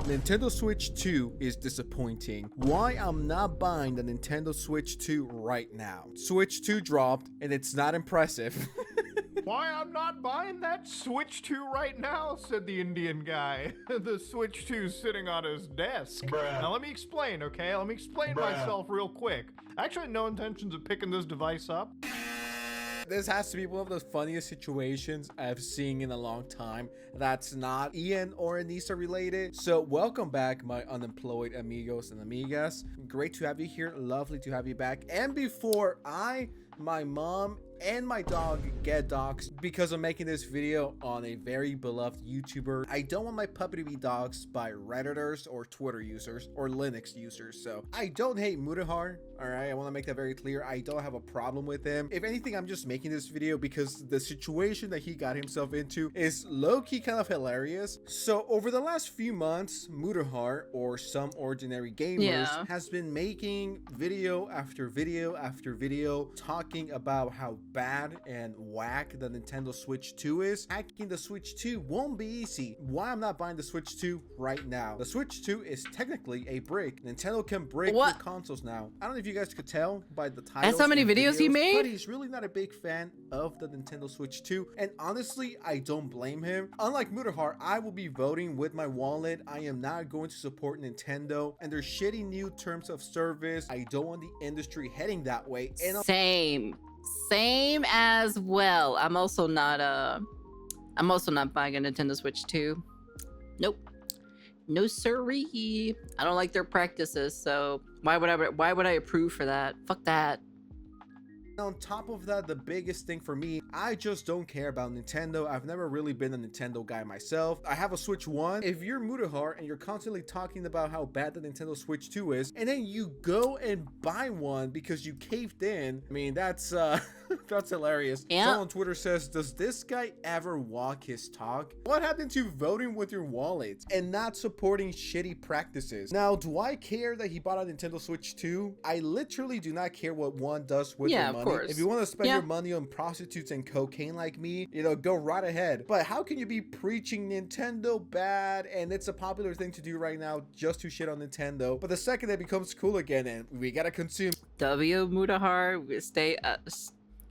Nintendo Switch 2 is disappointing. Why I'm not buying the Nintendo Switch 2 right now. Switch 2 dropped and it's not impressive. Why I'm not buying that Switch 2 right now, said the Indian guy. The Switch 2's sitting on his desk. Bruh. Now let me explain, okay? Let me explain Bruh. myself real quick. I actually had no intentions of picking this device up. This has to be one of the funniest situations I've seen in a long time that's not Ian or Anissa related. So welcome back, my unemployed amigos and amigas. Great to have you here. Lovely to have you back. And before my mom and my dog get doxxed because I'm making this video on a very beloved YouTuber, I don't want my puppy to be doxxed by Redditors or Twitter users or Linux users. So I don't hate Mutahar, all right? I want to make that very clear. I don't have a problem with him. If anything, I'm just making this video because the situation that he got himself into is low-key kind of hilarious. So over the last few months, Mutahar, or Some Ordinary Gamers, has been making video after video after video talking about how bad and whack the Nintendo Switch 2 is. Hacking the Switch 2 won't be easy. Why I'm not buying the Switch 2 right now? The Switch 2 is technically a brick. Nintendo can break the consoles now. I don't know if you guys could tell by the title. That's how many videos he made? But he's really not a big fan of the Nintendo Switch 2. And honestly, I don't blame him. Unlike Mutahar, I will be voting with my wallet. I am not going to support Nintendo and their shitty new terms of service. I don't want the industry heading that way. And Same as well. I'm also not buying a Nintendo Switch 2. Nope. No siree. I don't like their practices, so why would I approve for that? Fuck that. On top of that, the biggest thing for me, I just don't care about Nintendo. I've never really been a Nintendo guy myself. I have a Switch 1. If you're Mutahar and you're constantly talking about how bad the Nintendo Switch 2 is, and then you go and buy one because you caved in, I mean, that's that's hilarious. Yeah. Someone on Twitter says, does this guy ever walk his talk? What happened to voting with your wallet and not supporting shitty practices? Now, do I care that he bought a Nintendo Switch 2? I literally do not care what one does with your money. If you want to spend your money on prostitutes and cocaine like me, you know, go right ahead. But how can you be preaching Nintendo bad, and it's a popular thing to do right now just to shit on Nintendo, but the second it becomes cool again and we gotta consume. Mutahar,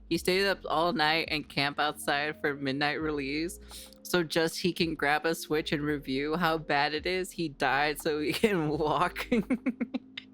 he stayed up all night and camp outside for midnight release. So just he can grab a Switch and review how bad it is. He died so he can walk.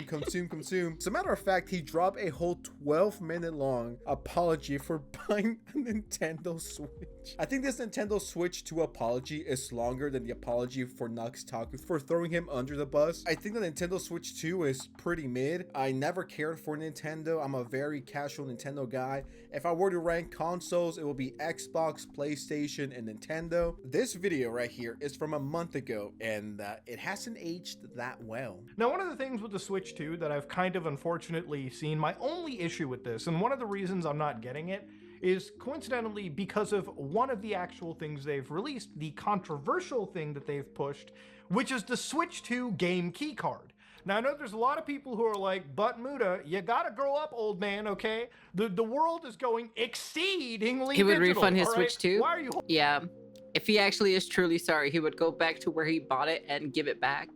Consume. As a matter of fact, he dropped a whole 12-minute long apology for buying a Nintendo Switch. I think this Nintendo Switch 2 apology is longer than the apology for Nux Taku for throwing him under the bus. I think the Nintendo Switch 2 is pretty mid. I never cared for Nintendo. I'm a very casual Nintendo guy. If I were to rank consoles, it will be Xbox, PlayStation, and Nintendo. This video right here is from a month ago, and it hasn't aged that well. Now, one of the things with the Switch 2 that I've kind of unfortunately seen, my only issue with this, and one of the reasons I'm not getting it, is coincidentally because of one of the actual things they've released, the controversial thing that they've pushed, which is the Switch 2 game keycard. Now, I know there's a lot of people who are like, but Muta, you gotta grow up, old man, okay? The world is going exceedingly He would digital, refund his all Switch right? 2? Why are you Yeah. If he actually is truly sorry, he would go back to where he bought it and give it back.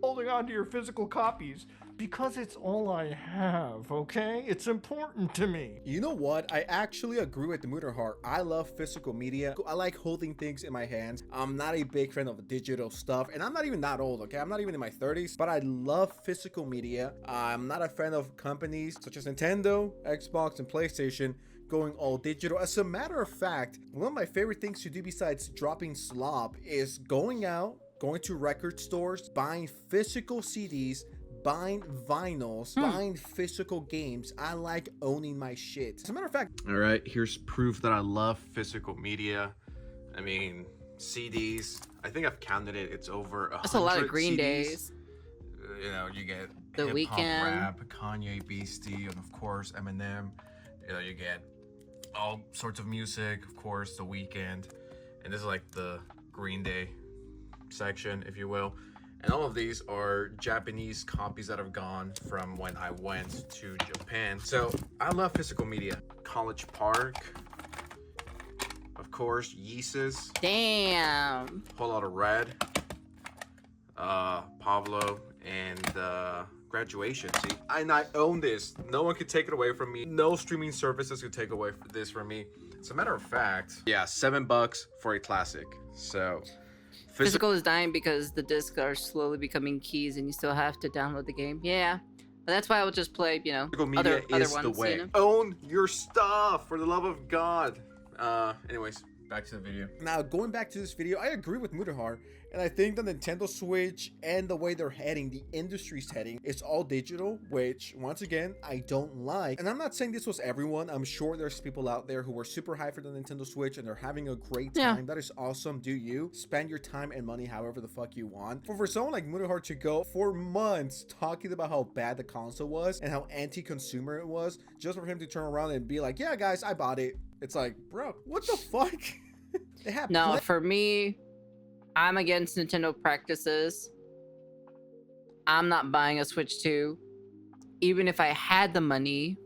holding on to your physical copies? Because it's all I have, okay? It's important to me. You know what? I actually agree with the Mutahar. I love physical media. I like holding things in my hands. I'm not a big fan of digital stuff, and I'm not even that old, okay? I'm not even in my 30s, but I love physical media. I'm not a fan of companies such as Nintendo, Xbox, and PlayStation going all digital. As a matter of fact, one of my favorite things to do besides dropping slop is going out, going to record stores, buying physical CDs, buying vinyls, buying physical games. I like owning my shit. As a matter of fact, all right, here's proof that I love physical media. I mean, CDs. I think I've counted it. It's over 100 That's a lot of Green CDs. Days. You know, you get The hip-hop, Weeknd, rap, Kanye, Beastie, and of course Eminem. You know, you get all sorts of music, of course, The Weeknd, and this is like the Green Day section, if you will. And all of these are Japanese copies that have gone from when I went to Japan. So I love physical media. College Park, of course, Yeezus, Damn. Whole Lot of Red, Pablo, and graduation. See, and I own this. No one can take it away from me. No streaming services can take away this from me. As a matter of fact, yeah, $7 for a classic. So Physical is dying because the discs are slowly becoming keys, and you still have to download the game. Yeah, but that's why I will just play, you know, physical media other is ones. the way. You know? Own your stuff, for the love of God. Anyways, back to the video. Now, going back to this video, I agree with Mutahar, and I think the Nintendo Switch and the way they're heading, the industry's heading, it's all digital, which, once again, I don't like. And I'm not saying this was everyone. I'm sure there's people out there who are super hyped for the Nintendo Switch and they're having a great time. Yeah. That is awesome. Do you. Spend your time and money however the fuck you want. For someone like Mutahar to go for months talking about how bad the console was and how anti-consumer it was, just for him to turn around and be like, yeah, guys, I bought it. It's like, bro, what the fuck? They have no, for me, I'm against Nintendo practices. I'm not buying a Switch 2. Even if I had the money,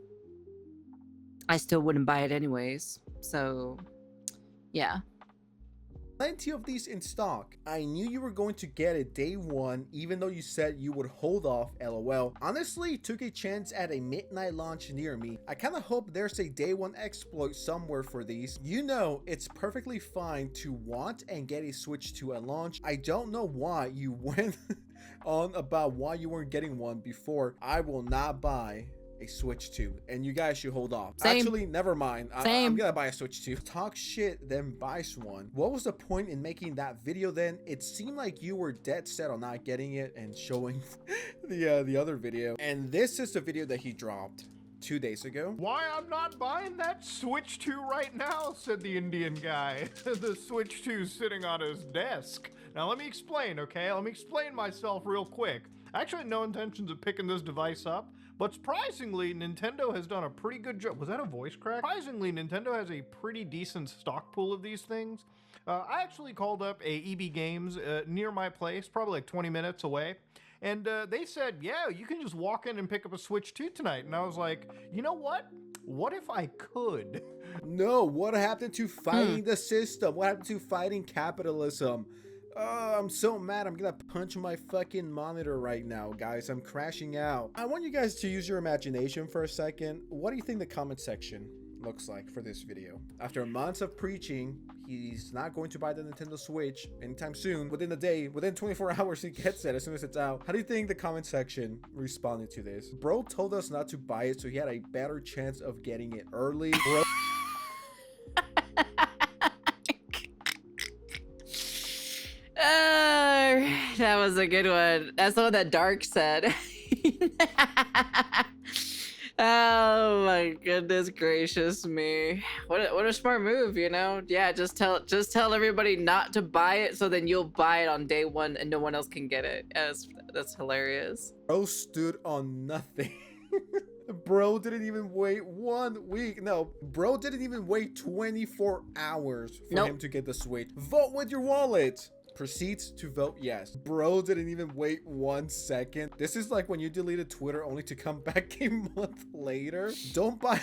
I still wouldn't buy it anyways. So, yeah. Plenty of these in stock. I knew you were going to get it day one, even though you said you would hold off, lol. Honestly, took a chance at a midnight launch near me. I kind of hope there's a day one exploit somewhere for these. You know, it's perfectly fine to want and get a Switch 2 at launch. I don't know why you went on about why you weren't getting one before. I will not buy a Switch 2, and you guys should hold off. Same. Actually, never mind. I'm gonna buy a Switch 2. Talk shit, then buy one. What was the point in making that video then? It seemed like you were dead set on not getting it and showing the other video. And this is the video that he dropped 2 days ago. Why I'm not buying that Switch 2 right now, said the Indian guy. The Switch 2's sitting on his desk. Now let me explain, okay? Let me explain myself real quick. I actually had no intentions of picking this device up, but surprisingly, Nintendo has done a pretty good job. Was that a voice crack? Surprisingly, Nintendo has a pretty decent stock pool of these things. I actually called up a EB Games near my place, probably like 20 minutes away. And they said, yeah, you can just walk in and pick up a Switch 2 tonight. And I was like, you know what? What if I could? No, what happened to fighting the system? What happened to fighting capitalism? I'm so mad. I'm gonna punch my fucking monitor right now, guys. I'm crashing out. I want you guys to use your imagination for a second. What do you think the comment section looks like for this video? After months of preaching, he's not going to buy the Nintendo Switch anytime soon. Within the day, within 24 hours, he gets it as soon as it's out. How do you think the comment section responded to this? Bro told us not to buy it, so he had a better chance of getting it early. Bro that was a good one. That's the one that Dark said. Oh my goodness gracious me. What a smart move, you know? Yeah, just tell everybody not to buy it, so then you'll buy it on day one and no one else can get it. That's hilarious. Bro stood on nothing. Bro didn't even wait 1 week. No, bro didn't even wait 24 hours for him to get the Switch. Vote with your wallet. Proceeds to vote yes. Bro didn't even wait 1 second. This is like when you deleted Twitter only to come back a month later. Don't buy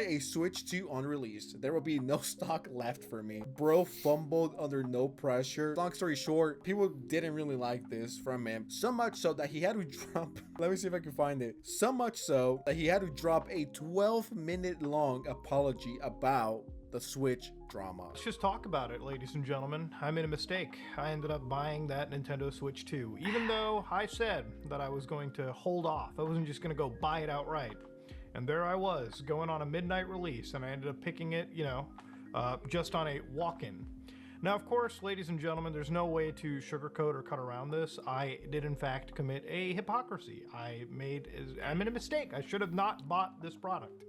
a Switch 2 unreleased. There will be no stock left for me. Bro fumbled under no pressure. Long story short, people didn't really like this from him. So much so that he had to drop, let me see if I can find it. So much so that he had to drop a 12-minute long apology about the Switch drama. Let's just talk about it, ladies and gentlemen. I made a mistake. I ended up buying that Nintendo Switch 2, even though I said that I was going to hold off. I wasn't just going to go buy it outright. And there I was, going on a midnight release, and I ended up picking it, you know, just on a walk-in. Now, of course, ladies and gentlemen, there's no way to sugarcoat or cut around this. I did, in fact, commit a hypocrisy. I made a mistake. I should have not bought this product.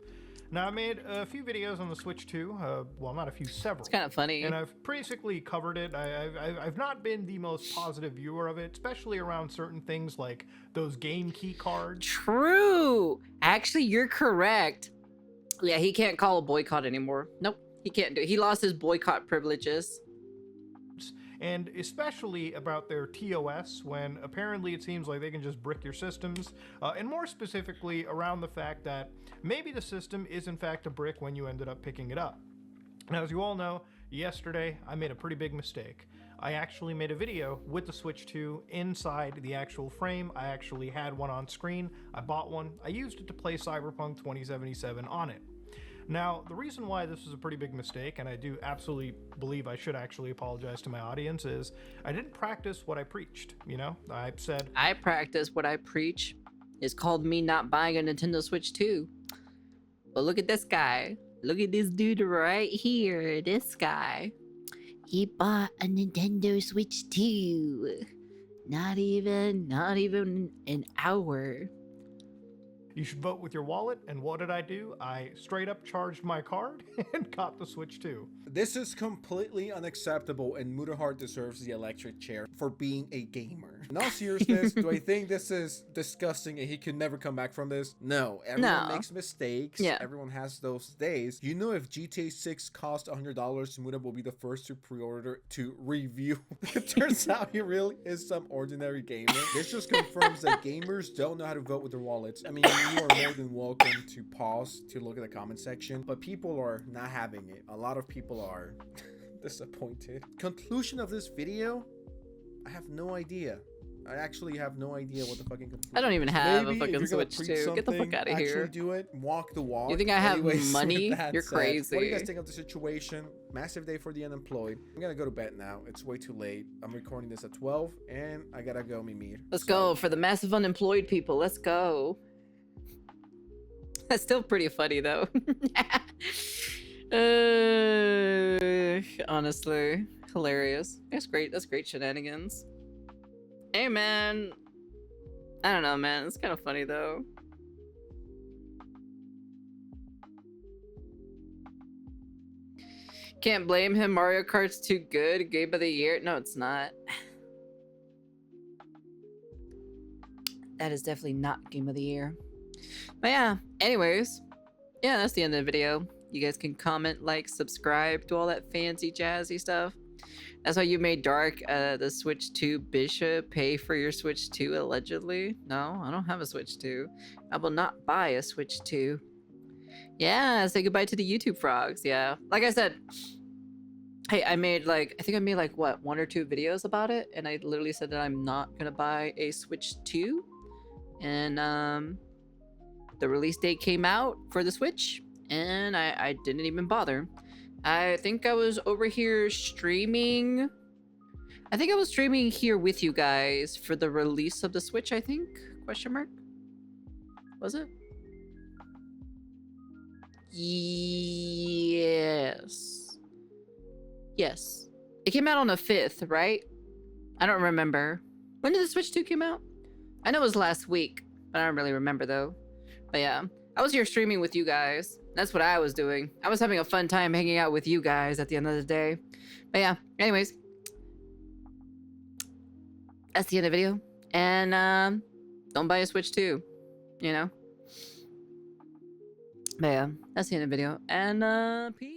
Now, I made a few videos on the Switch 2. Well, not a few, several. It's kind of funny. And I've basically covered it. I've not been the most positive viewer of it, especially around certain things like those game key cards. True. Actually, you're correct. Yeah, he can't call a boycott anymore. Nope, he can't do it. He lost his boycott privileges. And especially about their TOS, when apparently it seems like they can just brick your systems, and more specifically around the fact that maybe the system is in fact a brick when you ended up picking it up. Now, as you all know, yesterday I made a pretty big mistake. I actually made a video with the Switch 2 inside the actual frame. I actually had one on screen. I bought one. I used it to play Cyberpunk 2077 on it. Now, the reason why this was a pretty big mistake, and I do absolutely believe I should actually apologize to my audience, is I didn't practice what I preached. You know, I said, I practice what I preach. It's called me not buying a Nintendo Switch 2. But look at this guy. Look at this dude right here. This guy. He bought a Nintendo Switch 2. Not even an hour. you should vote with your wallet. And what did I do? I straight up charged my card and got the Switch 2. This is completely unacceptable, and Mutahar deserves the electric chair for being a gamer. In all seriousness, do I think this is disgusting and he can never come back from this? No. Everyone makes mistakes. Yeah. Everyone has those days. You know, if GTA 6 cost $100, Muta will be the first to pre-order to review. It turns out he really is some ordinary gamer. This just confirms that gamers don't know how to vote with their wallets. I mean, you are more than welcome to pause to look at the comment section, but people are not having it. A lot of people are disappointed. Conclusion of this video, I have no idea. I actually have no idea what the fucking conclusion I don't even have Maybe a fucking Switch 2. Get the fuck out of actually here. do it. Walk the walk. You think I have Anyways, money? with that You're said, What do you crazy. guys think of the situation? Massive day for the unemployed. I'm gonna go to bed now. It's way too late. I'm recording this at 12 and I gotta go Mimir. Let's go for the massive unemployed people. Let's go. That's still pretty funny though. Honestly, hilarious. That's great. That's great shenanigans. Hey man, I don't know, man. It's kind of funny though. Can't blame him. Mario Kart's too good. Game of the year? No, it's not. That is definitely not game of the year. But yeah, anyways, yeah, that's the end of the video. You guys can comment, like, subscribe, do all that fancy jazzy stuff. That's why you made Dark the Switch 2 Bishop pay for your Switch 2 allegedly. No, I don't have a Switch 2. I will not buy a Switch 2. Yeah, say goodbye to the YouTube frogs. Yeah, like I said, hey, I think I made like what, 1 or 2 videos about it, and I literally said that I'm not gonna buy a Switch 2. And the release date came out for the Switch, and I didn't even bother. I think I was over here streaming. I think I was streaming here with you guys for the release of the Switch, I think? Question mark? Was it? Yes. Yes. It came out on the 5th, right? I don't remember. When did the Switch 2 come out? I know it was last week, but I don't really remember though. But yeah, I was here streaming with you guys. That's what I was doing. I was having a fun time hanging out with you guys at the end of the day. But yeah, anyways. That's the end of the video. And don't buy a Switch 2, you know? But yeah, that's the end of the video. And peace.